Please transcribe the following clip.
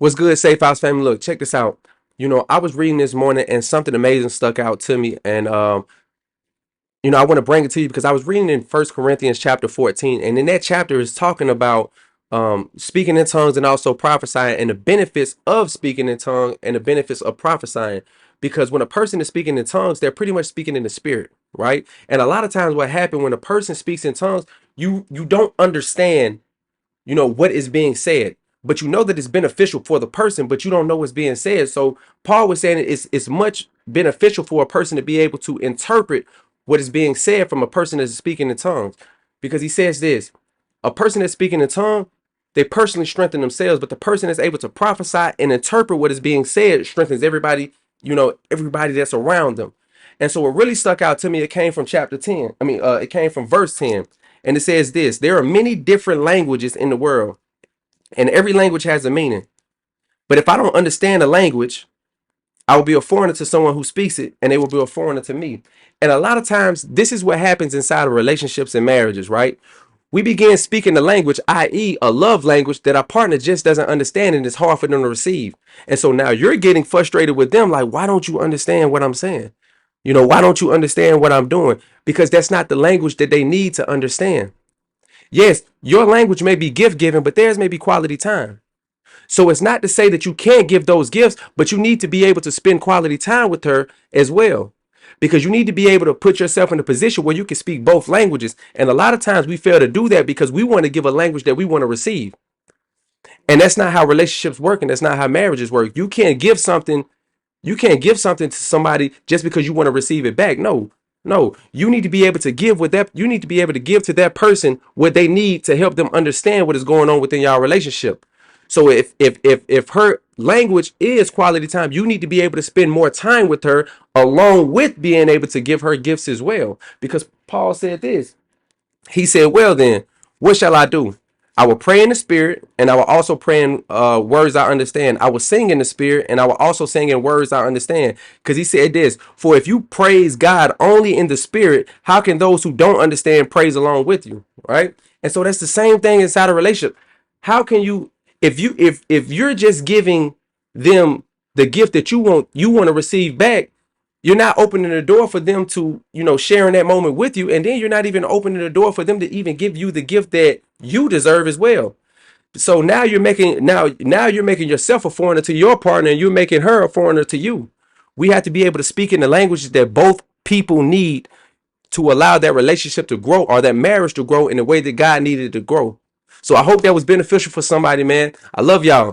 What's good, Safe House family? Look, check this out. I was reading this morning and something amazing stuck out to me. And I want to bring it to you because I was reading in First Corinthians chapter 14, and in that chapter is talking about speaking in tongues and also prophesying and the benefits of speaking in tongues and the benefits of prophesying. Because when a person is speaking in tongues, they're pretty much speaking in the spirit, right? And a lot of times what happens when a person speaks in tongues, you don't understand what is being said, but you know that it's beneficial for the person, but you don't know what's being said. So Paul was saying it's much beneficial for a person to be able to interpret what is being said from a person that's speaking in tongues, because he says this: a person that's speaking in tongue, they personally strengthen themselves, but the person that's able to prophesy and interpret what is being said strengthens everybody, everybody that's around them. And so what really stuck out to me, it came from chapter 10. It came from verse 10. And it says this: there are many different languages in the world, and every language has a meaning. But if I don't understand a language, I will be a foreigner to someone who speaks it, and they will be a foreigner to me. And a lot of times, this is what happens inside of relationships and marriages, right? We begin speaking the language, i.e., a love language that our partner just doesn't understand, and it's hard for them to receive. And so now you're getting frustrated with them, like, why don't you understand what I'm saying? Why don't you understand what I'm doing? Because that's not the language that they need to understand. Yes, your language may be gift giving, but theirs may be quality time. So it's not to say that you can't give those gifts, but you need to be able to spend quality time with her as well. Because you need to be able to put yourself in a position where you can speak both languages. And a lot of times we fail to do that because we want to give a language that we want to receive. And that's not how relationships work, and that's not how marriages work. You can't give something to somebody just because you want to receive it back. No, no, you need to be able to give what that you need to be able to give to that person what they need to help them understand what is going on within your relationship. So if her language is quality time, you need to be able to spend more time with her along with being able to give her gifts as well. Because Paul said this. He said, well, then, what shall I do? I will pray in the spirit, and I will also pray in words I understand. I will sing in the spirit, and I will also sing in words I understand. Because he said this: for if you praise God only in the spirit, how can those who don't understand praise along with you? Right? And so that's the same thing inside a relationship. How can you, if you're just giving them the gift that you want to receive back, you're not opening the door for them to, sharing that moment with you. And then you're not even opening the door for them to even give you the gift that you deserve as well. So now you're making yourself a foreigner to your partner, and you're making her a foreigner to you. We have to be able to speak in the languages that both people need to allow that relationship to grow, or that marriage to grow in the way that God needed it to grow. So I hope that was beneficial for somebody, man. I love y'all.